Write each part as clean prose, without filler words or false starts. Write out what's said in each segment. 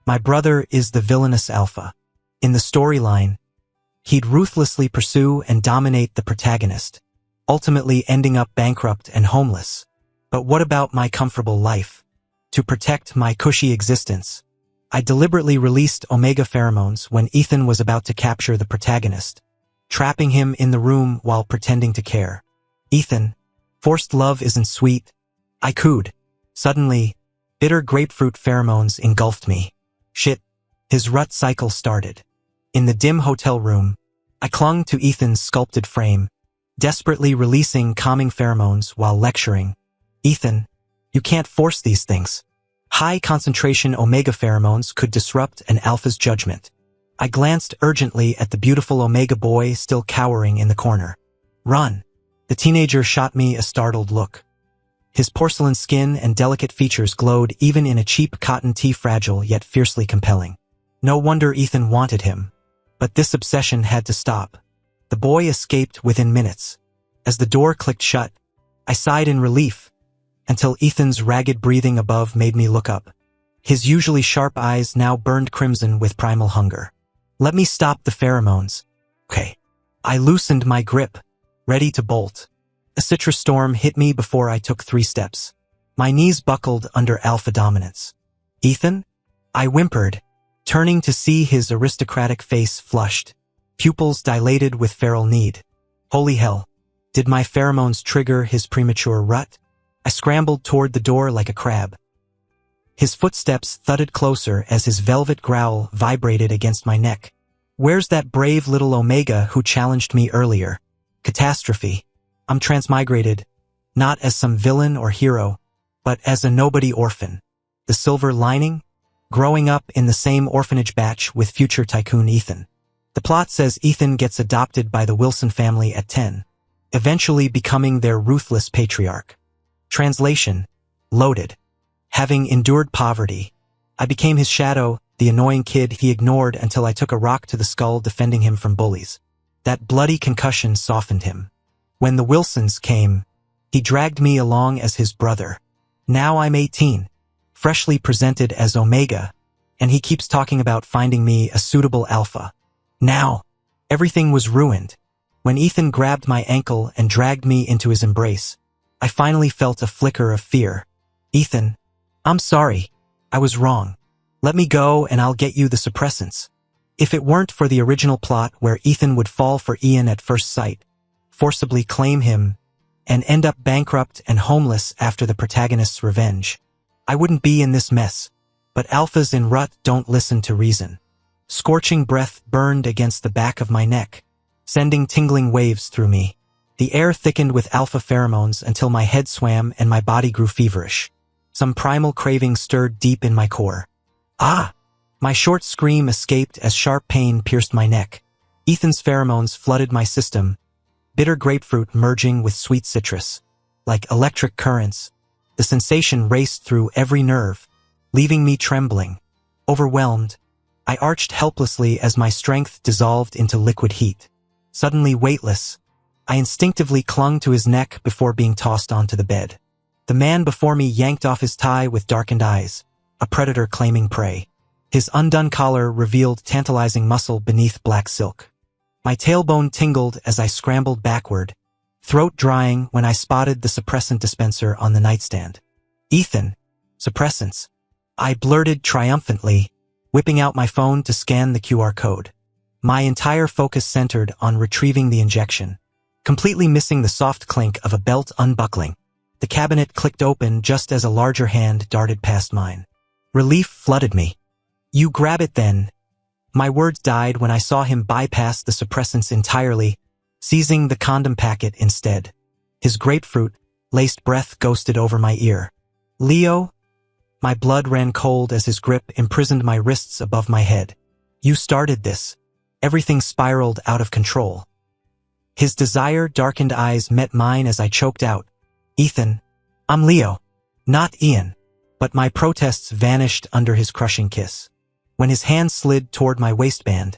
My brother is the villainous alpha. In the storyline, he'd ruthlessly pursue and dominate the protagonist, ultimately ending up bankrupt and homeless. But what about my comfortable life? To protect my cushy existence, I deliberately released Omega pheromones when Ethan was about to capture the protagonist, trapping him in the room while pretending to care. Ethan, forced love isn't sweet. I cooed. Suddenly, bitter grapefruit pheromones engulfed me. Shit. His rut cycle started. In the dim hotel room, I clung to Ethan's sculpted frame, desperately releasing calming pheromones while lecturing. Ethan, you can't force these things. High-concentration Omega pheromones could disrupt an alpha's judgment. I glanced urgently at the beautiful Omega boy still cowering in the corner. Run. The teenager shot me a startled look. His porcelain skin and delicate features glowed even in a cheap cotton tee, fragile yet fiercely compelling. No wonder Ethan wanted him. But this obsession had to stop. The boy escaped within minutes. As the door clicked shut, I sighed in relief, until Ethan's ragged breathing above made me look up. His usually sharp eyes now burned crimson with primal hunger. Let me stop the pheromones. Okay. I loosened my grip, ready to bolt. A citrus storm hit me before I took 3 steps. My knees buckled under alpha dominance. Ethan? I whimpered, turning to see his aristocratic face flushed, pupils dilated with feral need. Holy hell. Did my pheromones trigger his premature rut? I scrambled toward the door like a crab. His footsteps thudded closer as his velvet growl vibrated against my neck. Where's that brave little Omega who challenged me earlier? Catastrophe. I'm transmigrated, not as some villain or hero, but as a nobody orphan. The silver lining? Growing up in the same orphanage batch with future tycoon Ethan. The plot says Ethan gets adopted by the Wilson family at 10, eventually becoming their ruthless patriarch. Translation: loaded. Having endured poverty, I became his shadow, the annoying kid he ignored until I took a rock to the skull defending him from bullies. That bloody concussion softened him. When the Wilsons came, he dragged me along as his brother. Now I'm 18, freshly presented as Omega, and he keeps talking about finding me a suitable alpha. Now, everything was ruined. When Ethan grabbed my ankle and dragged me into his embrace, I finally felt a flicker of fear. Ethan, I'm sorry. I was wrong. Let me go and I'll get you the suppressants. If it weren't for the original plot where Ethan would fall for Ian at first sight, forcibly claim him, and end up bankrupt and homeless after the protagonist's revenge, I wouldn't be in this mess. But alphas in rut don't listen to reason. Scorching breath burned against the back of my neck, sending tingling waves through me. The air thickened with alpha pheromones until my head swam and my body grew feverish. Some primal craving stirred deep in my core. Ah! My short scream escaped as sharp pain pierced my neck. Ethan's pheromones flooded my system, bitter grapefruit merging with sweet citrus. Like electric currents, the sensation raced through every nerve, leaving me trembling. Overwhelmed, I arched helplessly as my strength dissolved into liquid heat. Suddenly weightless, I instinctively clung to his neck before being tossed onto the bed. The man before me yanked off his tie with darkened eyes, a predator claiming prey. His undone collar revealed tantalizing muscle beneath black silk. My tailbone tingled as I scrambled backward, throat drying when I spotted the suppressant dispenser on the nightstand. Ethan, suppressants. I blurted triumphantly, whipping out my phone to scan the QR code. My entire focus centered on retrieving the injection, completely missing the soft clink of a belt unbuckling. The cabinet clicked open just as a larger hand darted past mine. Relief flooded me. You grab it then. My words died when I saw him bypass the suppressants entirely, seizing the condom packet instead. His grapefruit-laced breath ghosted over my ear. Leo? My blood ran cold as his grip imprisoned my wrists above my head. You started this. Everything spiraled out of control. His desire-darkened eyes met mine as I choked out. Ethan, I'm Leo, not Ian. But my protests vanished under his crushing kiss. When his hand slid toward my waistband,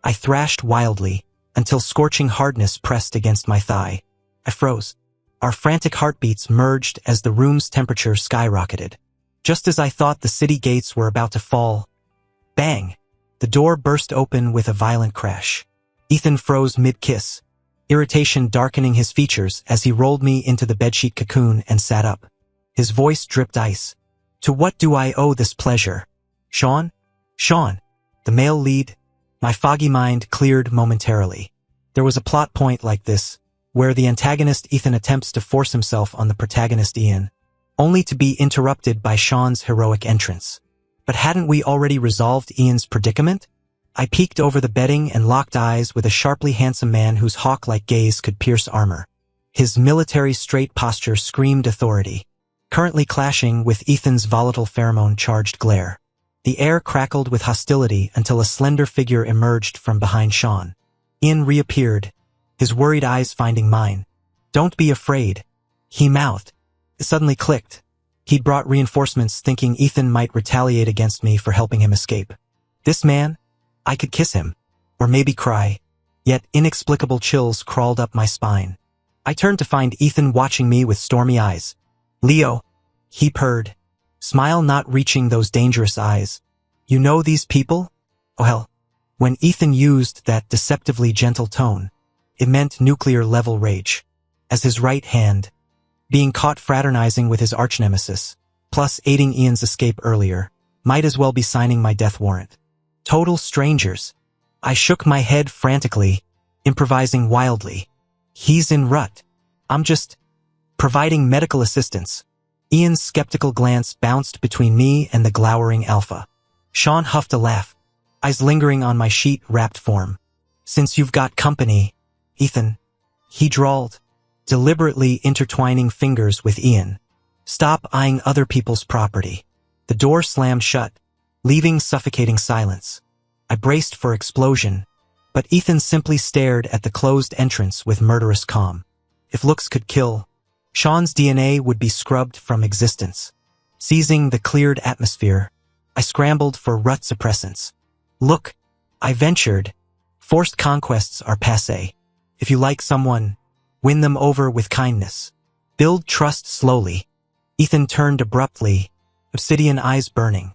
I thrashed wildly until scorching hardness pressed against my thigh. I froze. Our frantic heartbeats merged as the room's temperature skyrocketed. Just as I thought the city gates were about to fall, Bang! The door burst open with a violent crash. Ethan froze mid-kiss, irritation darkening his features as he rolled me into the bedsheet cocoon and sat up. His voice dripped ice. To what do I owe this pleasure? Sean? Sean, the male lead. My foggy mind cleared momentarily. There was a plot point like this, where the antagonist Ethan attempts to force himself on the protagonist Ian, only to be interrupted by Sean's heroic entrance. But hadn't we already resolved Ian's predicament? I peeked over the bedding and locked eyes with a sharply handsome man whose hawk-like gaze could pierce armor. His military straight posture screamed authority, currently clashing with Ethan's volatile pheromone-charged glare. The air crackled with hostility until a slender figure emerged from behind Sean. Ian reappeared, his worried eyes finding mine. Don't be afraid, he mouthed. It suddenly clicked. He'd brought reinforcements thinking Ethan might retaliate against me for helping him escape. This man? I could kiss him. Or maybe cry. Yet inexplicable chills crawled up my spine. I turned to find Ethan watching me with stormy eyes. Leo, he purred, smile not reaching those dangerous eyes. You know these people? Oh hell. When Ethan used that deceptively gentle tone, it meant nuclear-level rage. As his right hand, being caught fraternizing with his archnemesis, plus aiding Ian's escape earlier, might as well be signing my death warrant. Total strangers. I shook my head frantically, improvising wildly. He's in rut. I'm just providing medical assistance. Ian's skeptical glance bounced between me and the glowering alpha. Sean huffed a laugh, eyes lingering on my sheet-wrapped form. Since you've got company, Ethan, he drawled, deliberately intertwining fingers with Ian. Stop eyeing other people's property. The door slammed shut, leaving suffocating silence. I braced for explosion, but Ethan simply stared at the closed entrance with murderous calm. If looks could kill, Sean's DNA would be scrubbed from existence. Seizing the cleared atmosphere, I scrambled for rut suppressants. Look, I ventured. Forced conquests are passé. If you like someone, win them over with kindness. Build trust slowly. Ethan turned abruptly, obsidian eyes burning.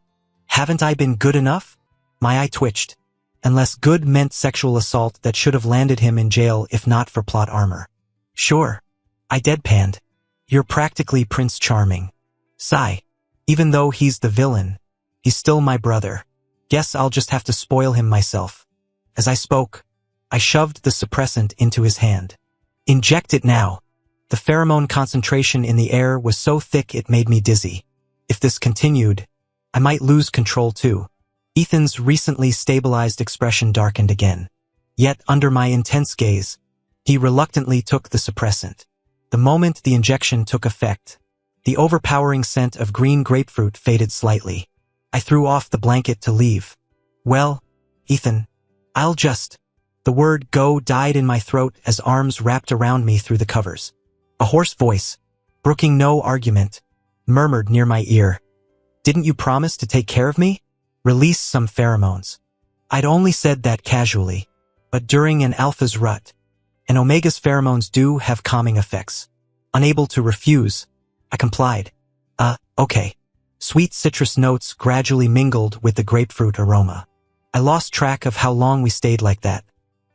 Haven't I been good enough? My eye twitched. Unless good meant sexual assault that should have landed him in jail if not for plot armor. Sure. I deadpanned. You're practically Prince Charming. Sigh. Even though he's the villain, he's still my brother. Guess I'll just have to spoil him myself. As I spoke, I shoved the suppressant into his hand. Inject it now. The pheromone concentration in the air was so thick it made me dizzy. If this continued, I might lose control too. Ethan's recently stabilized expression darkened again. Yet under my intense gaze, he reluctantly took the suppressant. The moment the injection took effect, the overpowering scent of green grapefruit faded slightly. I threw off the blanket to leave. Well, Ethan, I'll just... The word go died in my throat as arms wrapped around me through the covers. A hoarse voice, brooking no argument, murmured near my ear. Didn't you promise to take care of me? Release some pheromones. I'd only said that casually, but during an alpha's rut, and Omega's pheromones do have calming effects. Unable to refuse, I complied. Okay. Sweet citrus notes gradually mingled with the grapefruit aroma. I lost track of how long we stayed like that.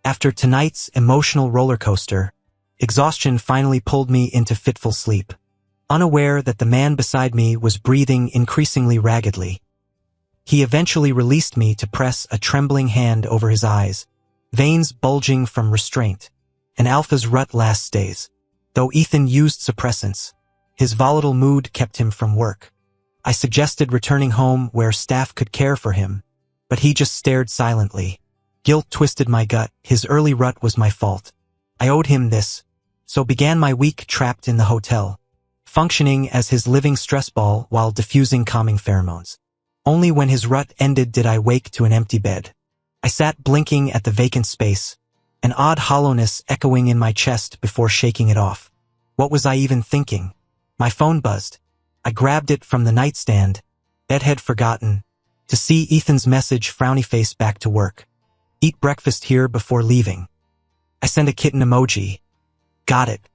After tonight's emotional roller coaster, exhaustion finally pulled me into fitful sleep. Unaware that the man beside me was breathing increasingly raggedly, he eventually released me to press a trembling hand over his eyes, veins bulging from restraint. An alpha's rut lasts days. Though Ethan used suppressants, his volatile mood kept him from work. I suggested returning home where staff could care for him, but he just stared silently. Guilt twisted my gut. His early rut was my fault. I owed him this, so began my week trapped in the hotel, functioning as his living stress ball while diffusing calming pheromones. Only when his rut ended did I wake to an empty bed. I sat blinking at the vacant space, an odd hollowness echoing in my chest before shaking it off. What was I even thinking? My phone buzzed. I grabbed it from the nightstand, bedhead forgotten, to see Ethan's message frowny face back to work. Eat breakfast here before leaving. I sent a kitten emoji. Got it.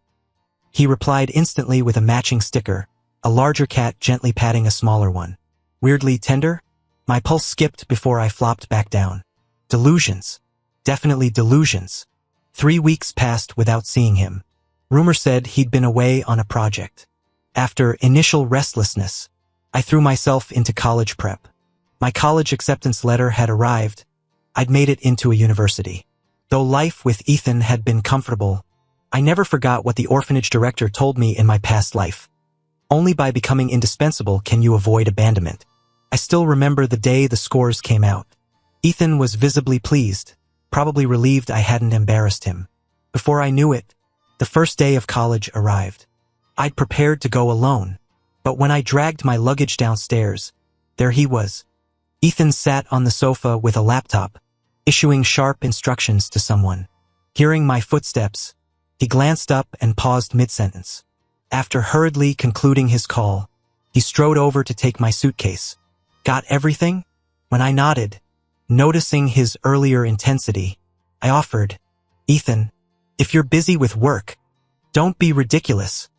He replied instantly with a matching sticker, a larger cat gently patting a smaller one. Weirdly tender? My pulse skipped before I flopped back down. Delusions. Definitely delusions. 3 weeks passed without seeing him. Rumor said he'd been away on a project. After initial restlessness, I threw myself into college prep. My college acceptance letter had arrived. I'd made it into a university. Though life with Ethan had been comfortable, I never forgot what the orphanage director told me in my past life. Only by becoming indispensable can you avoid abandonment. I still remember the day the scores came out. Ethan was visibly pleased, probably relieved I hadn't embarrassed him. Before I knew it, the first day of college arrived. I'd prepared to go alone, but when I dragged my luggage downstairs, there he was. Ethan sat on the sofa with a laptop, issuing sharp instructions to someone. Hearing my footsteps, he glanced up and paused mid-sentence. After hurriedly concluding his call, he strode over to take my suitcase. Got everything? When I nodded, noticing his earlier intensity, I offered, Ethan, if you're busy with work, don't be ridiculous.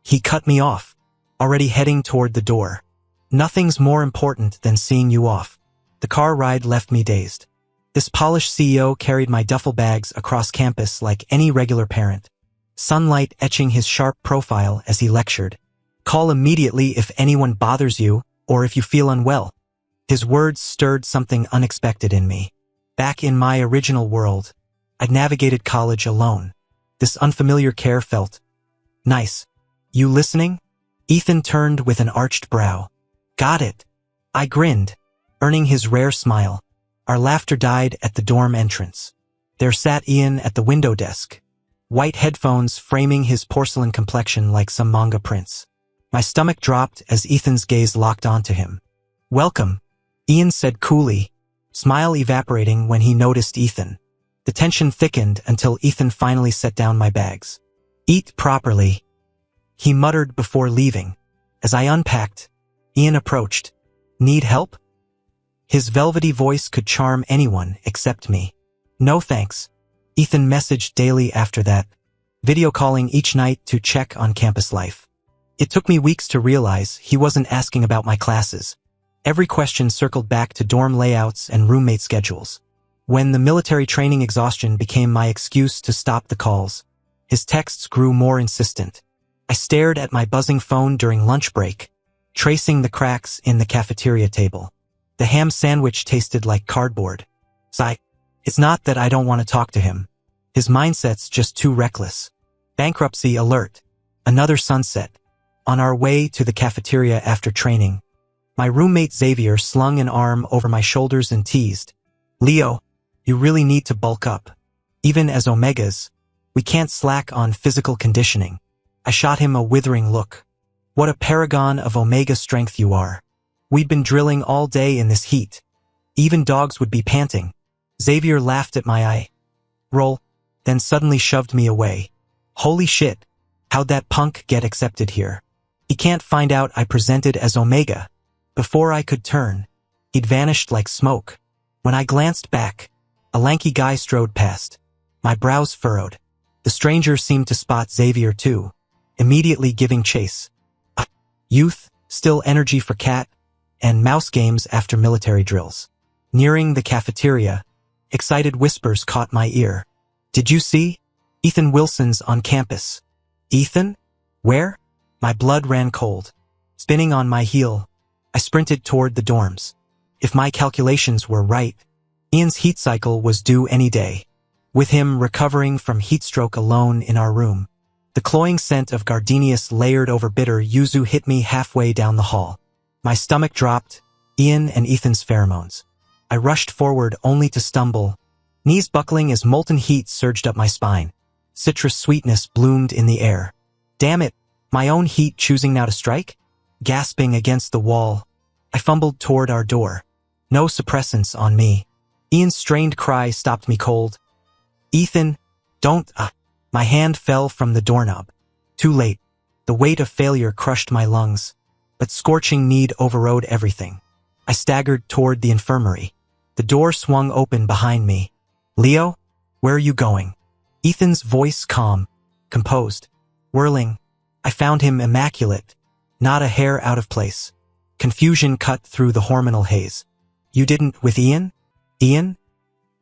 He cut me off, already heading toward the door. Nothing's more important than seeing you off. The car ride left me dazed. This polished CEO carried my duffel bags across campus like any regular parent, sunlight etching his sharp profile as he lectured. Call immediately if anyone bothers you or if you feel unwell. His words stirred something unexpected in me. Back in my original world, I'd navigated college alone. This unfamiliar care felt nice. You listening? Ethan turned with an arched brow. Got it. I grinned, earning his rare smile. Our laughter died at the dorm entrance. There sat Ian at the window desk, white headphones framing his porcelain complexion like some manga prince. My stomach dropped as Ethan's gaze locked onto him. Welcome, Ian said coolly, smile evaporating when he noticed Ethan. The tension thickened until Ethan finally set down my bags. Eat properly, he muttered before leaving. As I unpacked, Ian approached. Need help? His velvety voice could charm anyone except me. No thanks. Ethan messaged daily after that, video calling each night to check on campus life. It took me weeks to realize he wasn't asking about my classes. Every question circled back to dorm layouts and roommate schedules. When the military training exhaustion became my excuse to stop the calls, his texts grew more insistent. I stared at my buzzing phone during lunch break, tracing the cracks in the cafeteria table. The ham sandwich tasted like cardboard. It's not that I don't want to talk to him. His mindset's just too reckless. Bankruptcy alert. Another sunset. On our way to the cafeteria after training, my roommate Xavier slung an arm over my shoulders and teased. Leo, you really need to bulk up. Even as Omegas, we can't slack on physical conditioning. I shot him a withering look. What a paragon of Omega strength you are. We'd been drilling all day in this heat. Even dogs would be panting. Xavier laughed at my eye roll, then suddenly shoved me away. Holy shit, how'd that punk get accepted here? He can't find out I presented as Omega. Before I could turn, he'd vanished like smoke. When I glanced back, a lanky guy strode past. My brows furrowed. The stranger seemed to spot Xavier too, immediately giving chase. Youth, still energy for cat, and mouse games after military drills. Nearing the cafeteria, excited whispers caught my ear. Did you see? Ethan Wilson's on campus. Ethan? Where? My blood ran cold. Spinning on my heel, I sprinted toward the dorms. If my calculations were right, Ian's heat cycle was due any day. With him recovering from heat stroke alone in our room, the cloying scent of gardenias layered over bitter yuzu hit me halfway down the hall. My stomach dropped, Ian and Ethan's pheromones. I rushed forward only to stumble, knees buckling as molten heat surged up my spine. Citrus sweetness bloomed in the air. Damn it, my own heat choosing now to strike? Gasping against the wall, I fumbled toward our door. No suppressants on me. Ian's strained cry stopped me cold. Ethan, don't, My hand fell from the doorknob. Too late. The weight of failure crushed my lungs, but scorching need overrode everything. I staggered toward the infirmary. The door swung open behind me. Leo, where are you going? Ethan's voice calm, composed. Whirling, I found him immaculate, not a hair out of place. Confusion cut through the hormonal haze. You didn't with Ian? Ian?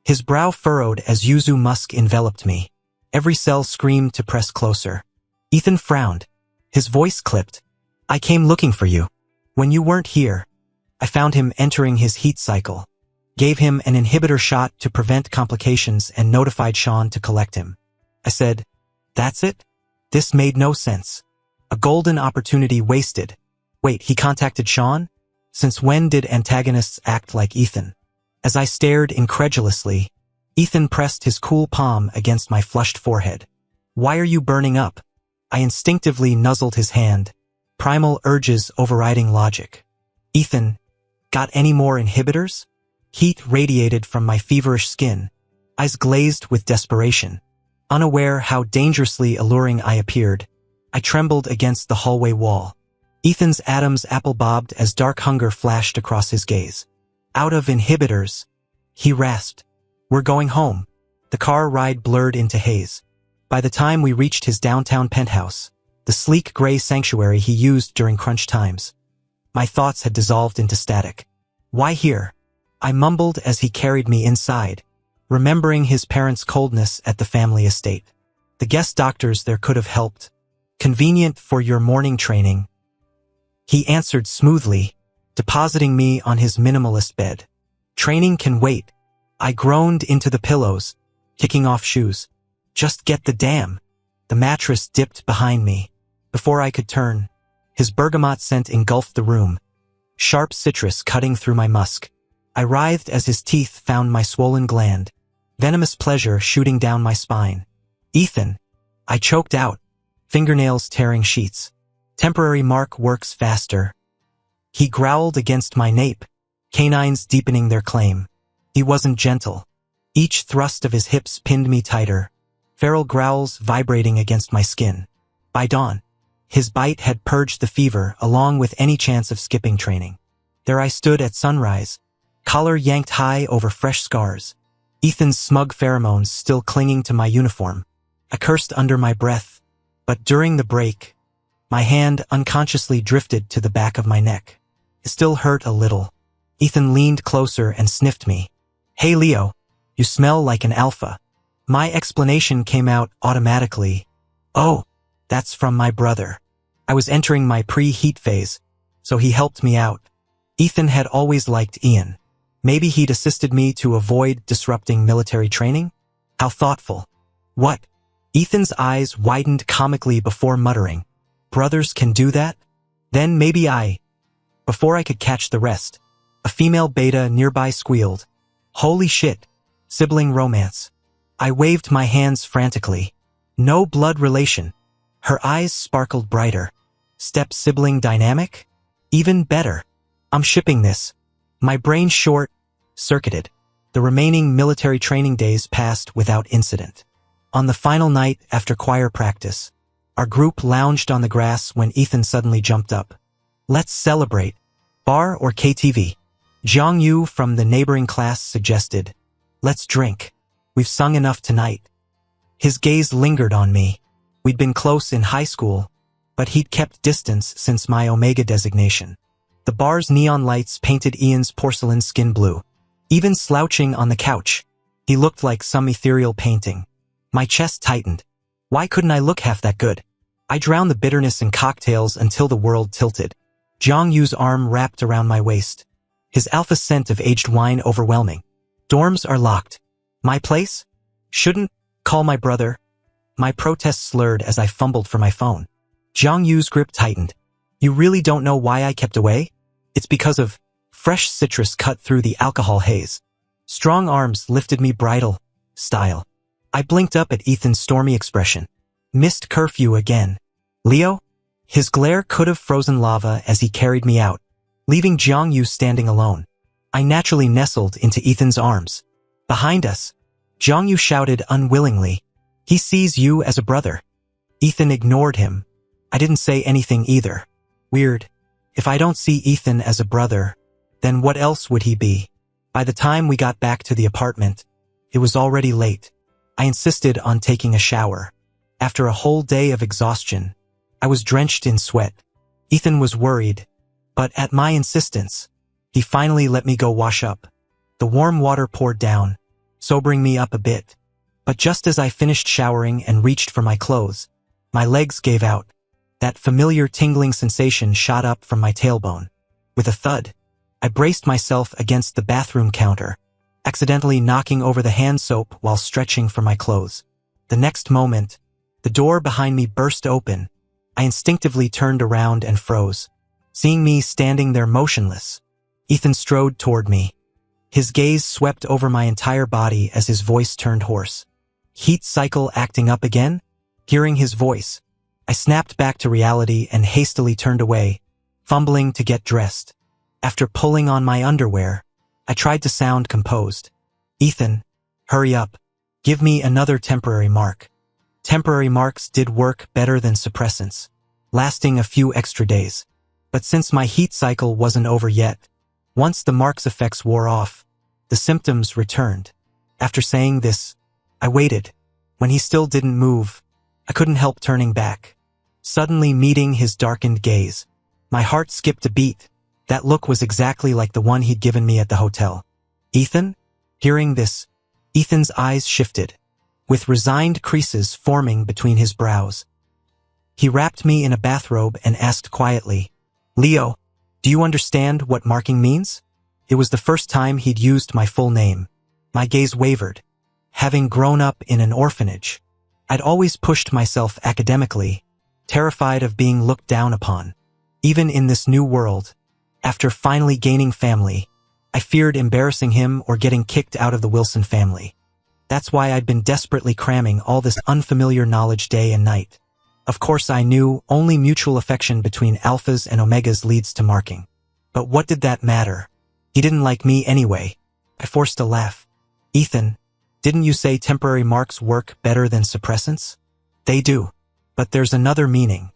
His brow furrowed as yuzu musk enveloped me. Every cell screamed to press closer. Ethan frowned. His voice clipped. I came looking for you. When you weren't here, I found him entering his heat cycle. Gave him an inhibitor shot to prevent complications and notified Sean to collect him. I said, that's it? This made no sense. A golden opportunity wasted. Wait, he contacted Sean? Since when did antagonists act like Ethan? As I stared incredulously, Ethan pressed his cool palm against my flushed forehead. Why are you burning up? I instinctively nuzzled his hand, primal urges overriding logic. Ethan, got any more inhibitors? Heat radiated from my feverish skin, eyes glazed with desperation. Unaware how dangerously alluring I appeared, I trembled against the hallway wall. Ethan's atoms apple-bobbed as dark hunger flashed across his gaze. Out of inhibitors, he rasped. We're going home. The car ride blurred into haze. By the time we reached his downtown penthouse, the sleek gray sanctuary he used during crunch times, my thoughts had dissolved into static. Why here? I mumbled as he carried me inside, remembering his parents' coldness at the family estate. The guest doctors there could have helped. Convenient for your morning training. He answered smoothly, depositing me on his minimalist bed. Training can wait. I groaned into the pillows, kicking off shoes. Just get the damn. The mattress dipped behind me. Before I could turn, his bergamot scent engulfed the room, sharp citrus cutting through my musk. I writhed as his teeth found my swollen gland, venomous pleasure shooting down my spine. Ethan, I choked out, fingernails tearing sheets. Temporary mark works faster. He growled against my nape, canines deepening their claim. He wasn't gentle. Each thrust of his hips pinned me tighter, feral growls vibrating against my skin. By dawn, his bite had purged the fever along with any chance of skipping training. There I stood at sunrise, collar yanked high over fresh scars, Ethan's smug pheromones still clinging to my uniform. I cursed under my breath, but during the break, my hand unconsciously drifted to the back of my neck. It still hurt a little. Ethan leaned closer and sniffed me. Hey Leo, you smell like an alpha. My explanation came out automatically. Oh, that's from my brother. I was entering my pre-heat phase, so he helped me out. Ethan had always liked Ian. Maybe he'd assisted me to avoid disrupting military training? How thoughtful. What? Ethan's eyes widened comically before muttering. Brothers can do that? Then maybe I. Before I could catch the rest, a female beta nearby squealed. Holy shit. Sibling romance. I waved my hands frantically. No blood relation. Her eyes sparkled brighter. Step-sibling dynamic? Even better. I'm shipping this. My brain short-circuited. The remaining military training days passed without incident. On the final night after choir practice, our group lounged on the grass when Ethan suddenly jumped up. Let's celebrate. Bar or KTV? Jiang Yu from the neighboring class suggested. Let's drink. We've sung enough tonight. His gaze lingered on me. We'd been close in high school, but he'd kept distance since my Omega designation. The bar's neon lights painted Ian's porcelain skin blue. Even slouching on the couch, he looked like some ethereal painting. My chest tightened. Why couldn't I look half that good? I drowned the bitterness in cocktails until the world tilted. Jiang Yu's arm wrapped around my waist. His alpha scent of aged wine overwhelming. Dorms are locked. My place? Shouldn't call my brother. My protest slurred as I fumbled for my phone. Jiang Yu's grip tightened. You really don't know why I kept away? It's because of fresh citrus cut through the alcohol haze. Strong arms lifted me bridal style. I blinked up at Ethan's stormy expression. Missed curfew again. Leo? His glare could have frozen lava as he carried me out, leaving Jiang Yu standing alone. I naturally nestled into Ethan's arms. Behind us, Jiang Yu shouted unwillingly. He sees you as a brother. Ethan ignored him. I didn't say anything either. Weird. If I don't see Ethan as a brother, then what else would he be? By the time we got back to the apartment, it was already late. I insisted on taking a shower. After a whole day of exhaustion, I was drenched in sweat. Ethan was worried, but at my insistence, He finally let me go wash up. The warm water poured down, sobering me up a bit. But just as I finished showering and reached for my clothes, my legs gave out. That familiar tingling sensation shot up from my tailbone. With a thud, I braced myself against the bathroom counter, accidentally knocking over the hand soap while stretching for my clothes. The next moment, the door behind me burst open. I instinctively turned around and froze. Seeing me standing there motionless, Ethan strode toward me. His gaze swept over my entire body as his voice turned hoarse. Heat cycle acting up again? Hearing his voice, I snapped back to reality and hastily turned away, fumbling to get dressed. After pulling on my underwear, I tried to sound composed. Ethan, hurry up. Give me another temporary mark. Temporary marks did work better than suppressants, lasting a few extra days. But since my heat cycle wasn't over yet, once the mark's effects wore off, the symptoms returned. After saying this, I waited. When he still didn't move, I couldn't help turning back. Suddenly meeting his darkened gaze, my heart skipped a beat. That look was exactly like the one he'd given me at the hotel. Ethan? Hearing this, Ethan's eyes shifted, with resigned creases forming between his brows. He wrapped me in a bathrobe and asked quietly, Leo, do you understand what marking means? It was the first time he'd used my full name. My gaze wavered. Having grown up in an orphanage, I'd always pushed myself academically, terrified of being looked down upon. Even in this new world, after finally gaining family, I feared embarrassing him or getting kicked out of the Wilson family. That's why I'd been desperately cramming all this unfamiliar knowledge day and night. Of course I knew only mutual affection between alphas and omegas leads to marking. But what did that matter? He didn't like me anyway. I forced a laugh. Ethan, didn't you say temporary marks work better than suppressants? They do. But there's another meaning.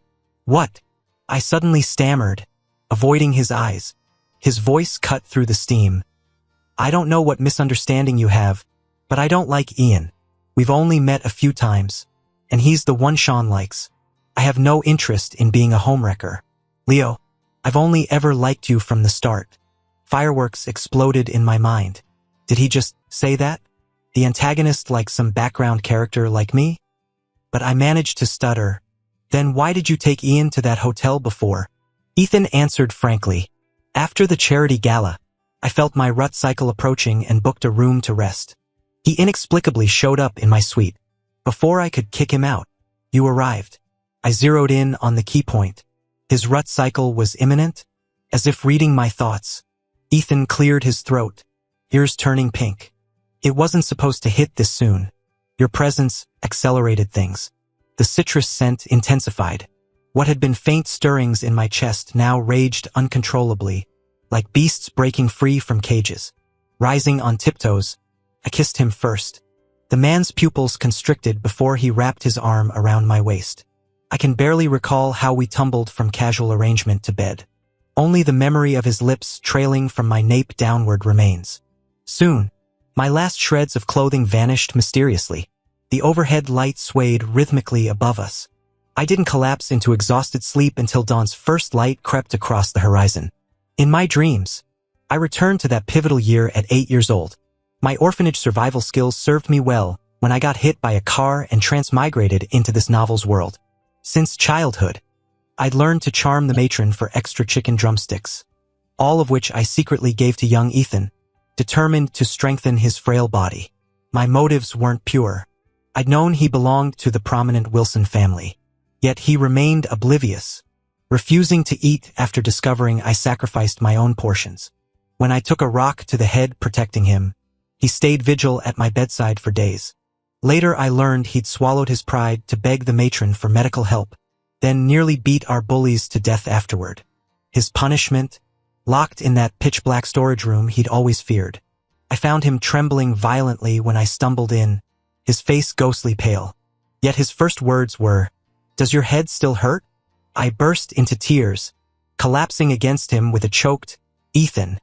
What? I suddenly stammered, avoiding his eyes. His voice cut through the steam. I don't know what misunderstanding you have, but I don't like Ian. We've only met a few times, and he's the one Sean likes. I have no interest in being a homewrecker. Leo, I've only ever liked you from the start. Fireworks exploded in my mind. Did he just say that? The antagonist like some background character like me? But I managed to stutter. Then why did you take Ian to that hotel before? Ethan answered frankly. After the charity gala, I felt my rut cycle approaching and booked a room to rest. He inexplicably showed up in my suite. Before I could kick him out, you arrived. I zeroed in on the key point. His rut cycle was imminent, as if reading my thoughts. Ethan cleared his throat, ears turning pink. It wasn't supposed to hit this soon. Your presence accelerated things. The citrus scent intensified. What had been faint stirrings in my chest now raged uncontrollably, like beasts breaking free from cages. Rising on tiptoes, I kissed him first. The man's pupils constricted before he wrapped his arm around my waist. I can barely recall how we tumbled from casual arrangement to bed. Only the memory of his lips trailing from my nape downward remains. Soon, my last shreds of clothing vanished mysteriously. The overhead light swayed rhythmically above us. I didn't collapse into exhausted sleep until dawn's first light crept across the horizon. In my dreams, I returned to that pivotal year at 8 years old. My orphanage survival skills served me well when I got hit by a car and transmigrated into this novel's world. Since childhood, I'd learned to charm the matron for extra chicken drumsticks, all of which I secretly gave to young Ethan, determined to strengthen his frail body. My motives weren't pure. I'd known he belonged to the prominent Wilson family, yet he remained oblivious, refusing to eat after discovering I sacrificed my own portions. When I took a rock to the head protecting him, he stayed vigil at my bedside for days. Later I learned he'd swallowed his pride to beg the matron for medical help, then nearly beat our bullies to death afterward. His punishment, locked in that pitch-black storage room he'd always feared. I found him trembling violently when I stumbled in, his face ghostly pale. Yet his first words were, "Does your head still hurt?" I burst into tears, collapsing against him with a choked, "Ethan."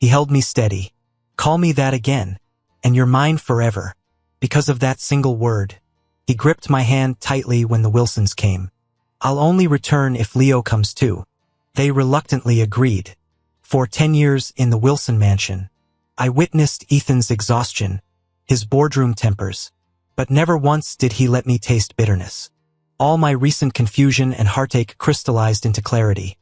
He held me steady. "Call me that again, and you're mine forever." Because of that single word, he gripped my hand tightly when the Wilsons came. "I'll only return if Leo comes too." They reluctantly agreed. For 10 years in the Wilson mansion, I witnessed Ethan's exhaustion, his boardroom tempers, but never once did he let me taste bitterness. All my recent confusion and heartache crystallized into clarity.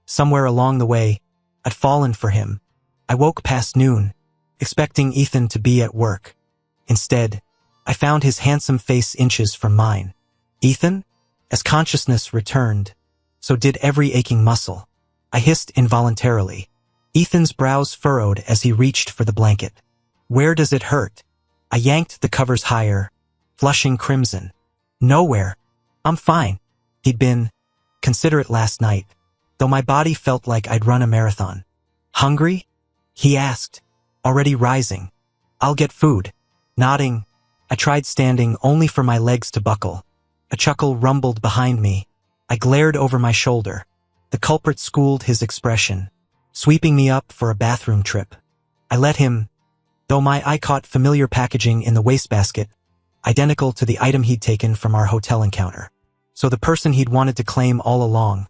Somewhere along the way, I'd fallen for him. I woke past noon, expecting Ethan to be at work. Instead, I found his handsome face inches from mine. Ethan? As consciousness returned, so did every aching muscle. I hissed involuntarily. Ethan's brows furrowed as he reached for the blanket. Where does it hurt? I yanked the covers higher, flushing crimson. Nowhere. I'm fine. He'd been considerate last night, though my body felt like I'd run a marathon. Hungry? He asked, already rising. I'll get food. Nodding, I tried standing only for my legs to buckle. A chuckle rumbled behind me. I glared over my shoulder. The culprit schooled his expression, sweeping me up for a bathroom trip. I let him, though my eye caught familiar packaging in the wastebasket, identical to the item he'd taken from our hotel encounter. So the person he'd wanted to claim all along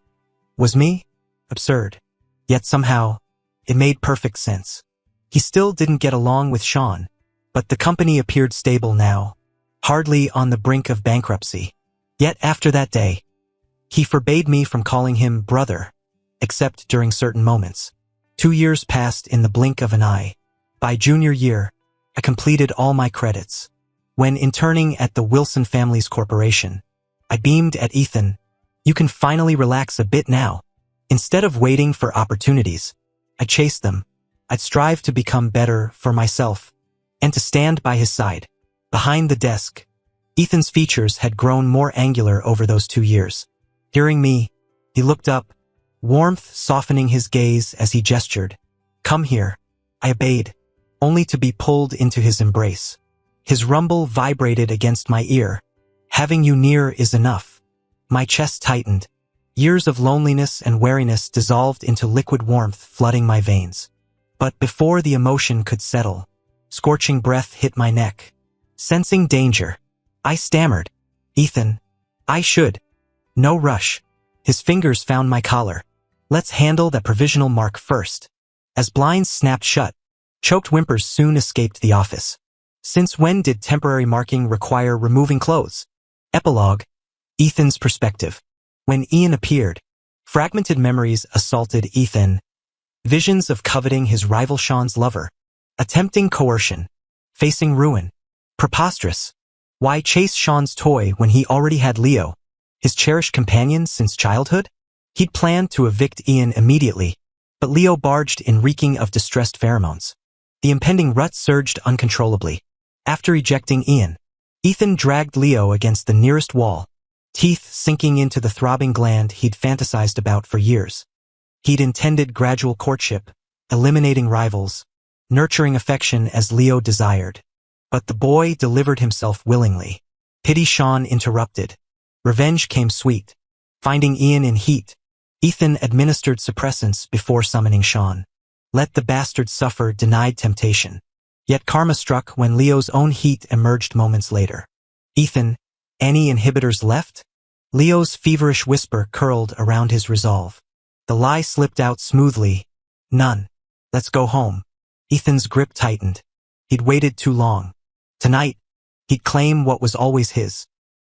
was me? Absurd. Yet somehow, it made perfect sense. He still didn't get along with Sean, but the company appeared stable now, hardly on the brink of bankruptcy. Yet after that day, he forbade me from calling him brother, except during certain moments. 2 years passed in the blink of an eye. By junior year, I completed all my credits. When interning at the Wilson Families Corporation, I beamed at Ethan. You can finally relax a bit now. Instead of waiting for opportunities, I chased them. I'd strive to become better for myself and to stand by his side. Behind the desk, Ethan's features had grown more angular over those 2 years. Hearing me, he looked up, warmth softening his gaze as he gestured. Come here. I obeyed, only to be pulled into his embrace. His rumble vibrated against my ear. Having you near is enough. My chest tightened. Years of loneliness and weariness dissolved into liquid warmth flooding my veins. But before the emotion could settle, scorching breath hit my neck. Sensing danger, I stammered. Ethan, I should. No rush. His fingers found my collar. Let's handle that provisional mark first. As blinds snapped shut, choked whimpers soon escaped the office. Since when did temporary marking require removing clothes? Epilogue. Ethan's perspective. When Ian appeared, fragmented memories assaulted Ethan. Visions of coveting his rival Sean's lover. Attempting coercion. Facing ruin. Preposterous. Why chase Sean's toy when he already had Leo, his cherished companion since childhood? He'd planned to evict Ian immediately, but Leo barged in reeking of distressed pheromones. The impending rut surged uncontrollably. After ejecting Ian, Ethan dragged Leo against the nearest wall, teeth sinking into the throbbing gland he'd fantasized about for years. He'd intended gradual courtship, eliminating rivals, nurturing affection as Leo desired. But the boy delivered himself willingly. Pity Sean interrupted. Revenge came sweet. Finding Ian in heat, Ethan administered suppressants before summoning Sean. Let the bastard suffer denied temptation. Yet karma struck when Leo's own heat emerged moments later. Ethan, any inhibitors left? Leo's feverish whisper curled around his resolve. The lie slipped out smoothly. None. Let's go home. Ethan's grip tightened. He'd waited too long. Tonight, he'd claim what was always his.